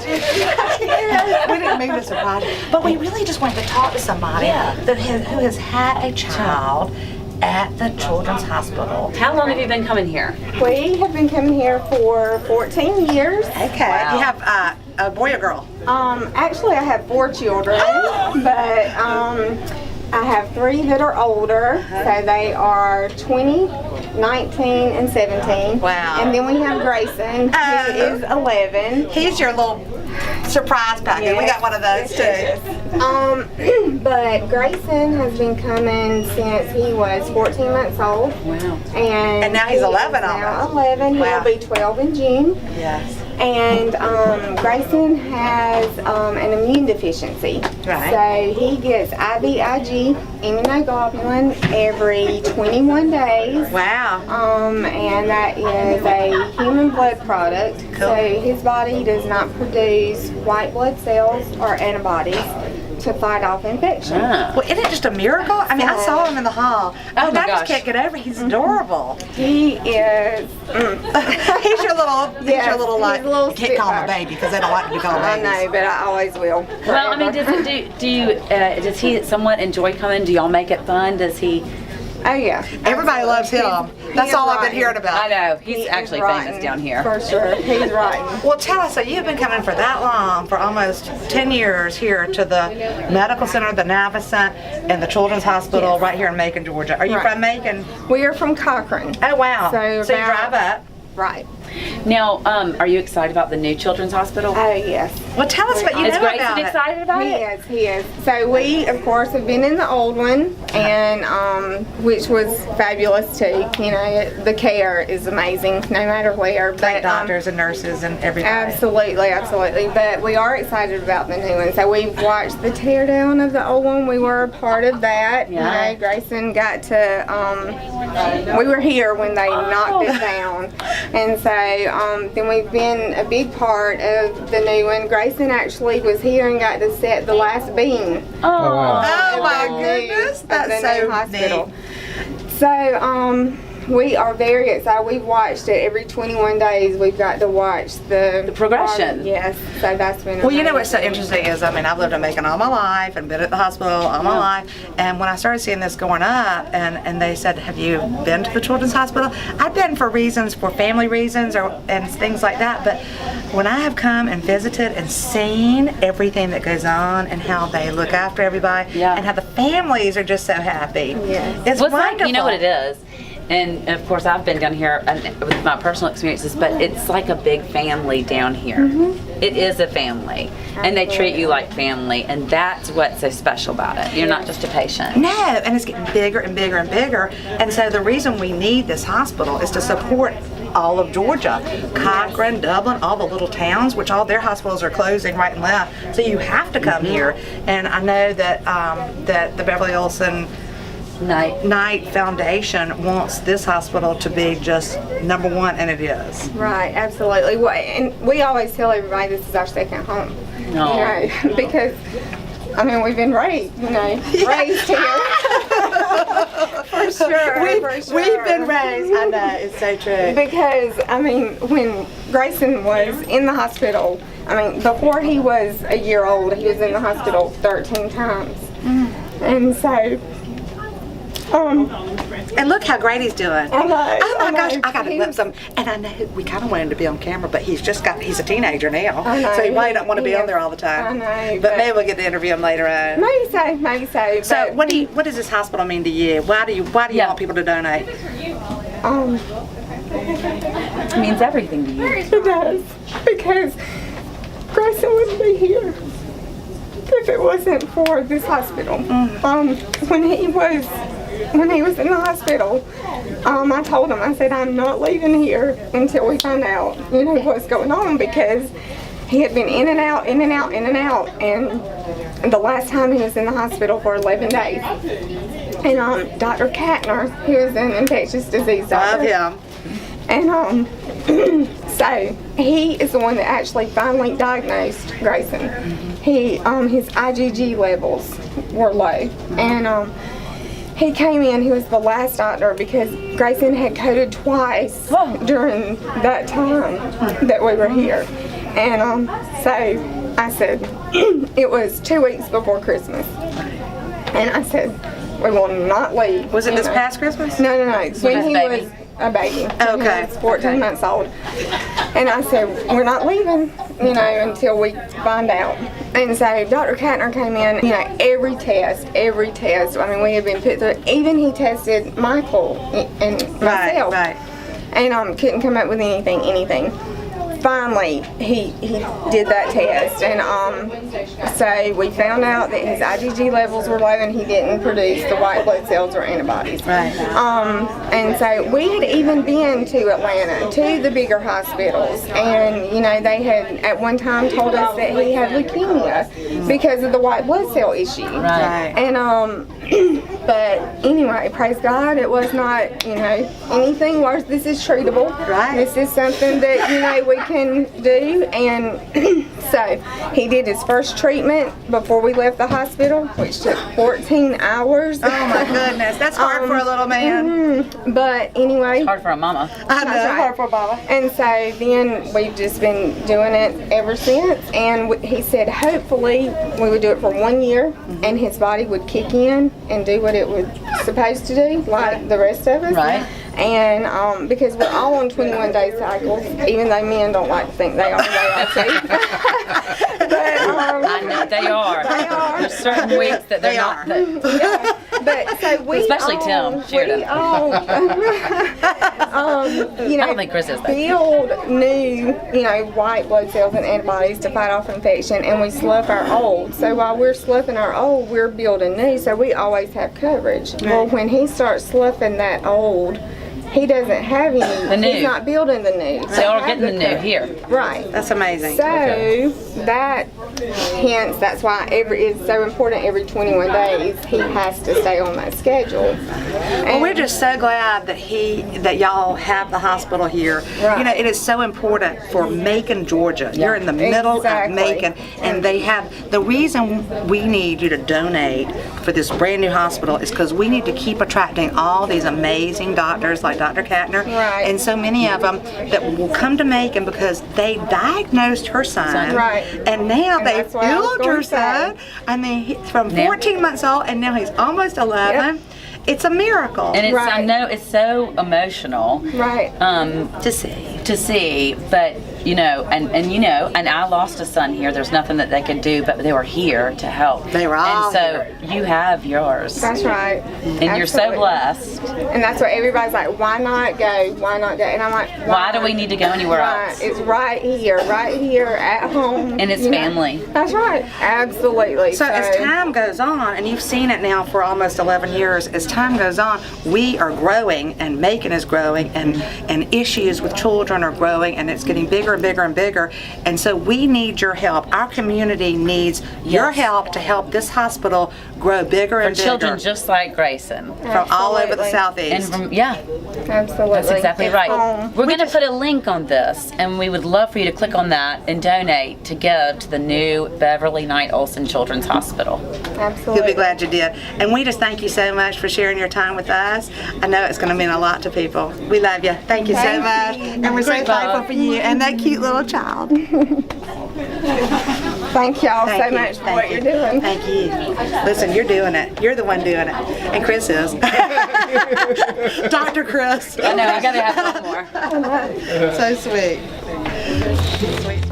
surprise you? We didn't mean to surprise you. But we really just wanted to talk to somebody who has had a child at the Children's Hospital. How long have you been coming here? We have been coming here for 14 years. Okay. Wow. You have a boy or girl? Actually, I have 4 children, but I have 3 that are older, so they are 20, 19, and 17. Wow. And then we have Grayson, who is 11. He's your little surprise packet. Yes. We got one of those too. But Grayson has been coming since he was 14 months old. Wow. And now he's 11 now almost. 11. Wow. He'll be 12 in June. Yes. And Grayson has an immune deficiency. Right. So he gets IVIG, immunoglobulin, every 21 days. Wow. And that is a human blood product. Cool. So his body does not produce white blood cells or antibodies to fight off infection. Well, isn't it just a miracle? I mean, I saw him in the hall. Oh my I just gosh. can't get over it. He's adorable. He is. He's your little, Yes, he's your little, like, he's a little you can't call him a spitfire. baby because they don't like to be called I babies. know, but I always will. Well, I mean, forever. does he somewhat enjoy coming? Do y'all make it fun? Does he? Oh yeah. Everybody loves him. That's all I've been hearing about. I know, he's He actually is famous rotten, down here. For sure, he's rotten. Well, tell us, so you've been coming for that long, for almost 10 years here to the medical center, the Navicent, and the Children's Hospital Yes. right here in Macon, Georgia. Are you Right. from Macon? We are from Cochran. Oh, wow. So you about- drive up. Right. Now, are you excited about the new children's hospital? Oh yes. Well, tell us what you Is know Grayson about it. excited about He it? is, he is. So we, of course, have been in the old one, and which was fabulous too. You know, the care is amazing, no matter where. Great But doctors and nurses and everything. absolutely, absolutely. But we are excited about the new one. So we've watched the tear down of the old one. We were a part of that. Yeah. You know, Grayson got to. We were here when they knocked it down, and so then we've been a big part of the new one. Grayson actually was here and got to set the last beam. Oh, Oh, my Of the goodness. new That's so hospital. neat. So we are very excited. We've watched it every 21 days. We've got to watch the progression. Yes, so that's been. Well, you know what's so amazing. interesting is, I mean, I've lived in Macon all my life and been at the hospital all my life. And when I started seeing this going up, and they said, "Have you been to the Children's Hospital?" I've been for family reasons, and things like that. But when I have come and visited and seen everything that goes on and how they look after everybody, and how the families are just so happy, Yes. it's well, it's wonderful. like, you know what it is? And of course, I've been down here with my personal experiences, but it's like a big family down here. It is a family, and they treat you like family, and that's what's so special about it. You're not just a patient. No, and it's getting bigger and bigger and bigger. And so the reason we need this hospital is to support all of Georgia, Cochran, Dublin, all the little towns, which all their hospitals are closing right and left. So you have to come here. And I know that that the Beverly Olson Knight Foundation wants this hospital to be just #1, and it is. Right, absolutely. Well, and we always tell everybody this is our second home. No. You know, because I mean we've been raised, raised here. For sure. We've been raised. I know, it's so true. Because, I mean, when Grayson was in the hospital, I mean, before he was a year old, he was in the hospital 13 times. And so, and look how great he's doing. I know, Oh my I gosh, know. I got to clip some. And I know we kind of want him to be on camera, but he's a teenager now. I know. So he might not want to be He on is. there all the time. I know, But but- maybe we'll get to interview him later on. maybe so, maybe so. So but, what does this hospital mean to you? Why do you want people to donate? It means everything to you. It does. Because Grayson wouldn't be here if it wasn't for this hospital. When he was in the hospital, I told him, I said, I'm not leaving here until we find out, what's going on, because he had been in and out, in and out, in and out, and the last time he was in the hospital for 11 days. And Dr. Katner, he was an infectious disease doctor. Love him. And so he is the one that actually finally diagnosed Grayson. His IgG levels were low, and he came in. He was the last doctor because Grayson had coded twice during that time that we were here. And so I said, it was 2 weeks before Christmas. And I said, we will not leave. Was it this past Christmas? No. When he baby? was a baby. Okay. He was 14 months old. And I said, we're not leaving, until we find out. And so Dr. Katner came in, every test. I mean, we had been put through, even he tested Michael and myself. Right. And couldn't come up with anything. Finally, he did that test, and so we found out that his IgG levels were low, and he didn't produce the white blood cells or antibodies. Right. And so we had even been to Atlanta, to the bigger hospitals, and they had at one time told us that he had leukemia because of the white blood cell issue. Right. And but anyway, praise God, it was not anything worse. This is treatable. Right. This is something that we can do. And so he did his first treatment before we left the hospital, which took 14 hours. Oh my goodness, that's hard for a little man. But anyway, Hard for a mama. I know, That's right. hard for Baba. and so then we've just been doing it ever since. And he said hopefully we would do it for 1 year, and his body would kick in and do what it was supposed to do, like the rest of us. Right. And because we're all on 21-day cycles, even though men don't like to think they are, they are too. But I know they are. They are. There's certain weeks that they're They not. are. That, but so we Especially all, Tim Sheridan. we all, I don't think Chris is that. build new, white blood cells and antibodies to fight off infection, and we slough our old. So while we're sloughing our old, we're building new. So we always have coverage. Well, when he starts sloughing that old, he doesn't have any. The new. He's not building the new. So y'all are getting the new here. Right. That's amazing. So that's why it's so important. Every 21 days he has to stay on that schedule. Well, we're just so glad that y'all have the hospital here. Right. It is so important for Macon, Georgia. You're in the middle Exactly. of Macon, and they have the reason we need you to donate for this brand new hospital is because we need to keep attracting all these amazing doctors like Dr. Katner, Right. and so many of them that will come to Macon because they diagnosed her son, Right. and now And they that's what I was built going her to say. son. I mean, from 14 months old, and now he's almost 11. Yep. It's a miracle. And it's, I Right. know it's so emotional. Right. To see. To see, but and I lost a son here. There's nothing that they could do, but they were here to help. They were all And so you have yours, That's right. and you're so Absolutely. blessed. And that's what everybody's like, why not go? Why not go? And I'm like, Why do we need to go anywhere Right. else? It's right here at home. And it's you know. family. That's right. Absolutely. So as time goes on, and you've seen it now for almost 11 years, as time goes on, we are growing, and Macon is growing, and issues with children are growing, and it's getting bigger and bigger and bigger. And so we need your help. Our community needs your Yes. help to help this hospital grow bigger For and bigger. children just like Grayson. From all over the Absolutely. Southeast. And yeah, Absolutely. that's exactly right. home. We're going to put a link on this, and we would love for you to click on that and donate to give to the new Beverly Knight Olson Children's Hospital. Absolutely. You'll be glad you did. And we just thank you so much for sharing your time with us. I know it's going to mean a lot to people. We love you. Thank you so Thank much. you. And we're so Great thankful job. for you and that cute little child. Thank y'all Thank so you. much for Thank what you. you're doing. Thank you. Listen, you're doing it. You're the one doing it. And Chris is. Dr. Chris. I know, I got to have one more. So sweet. Sweet.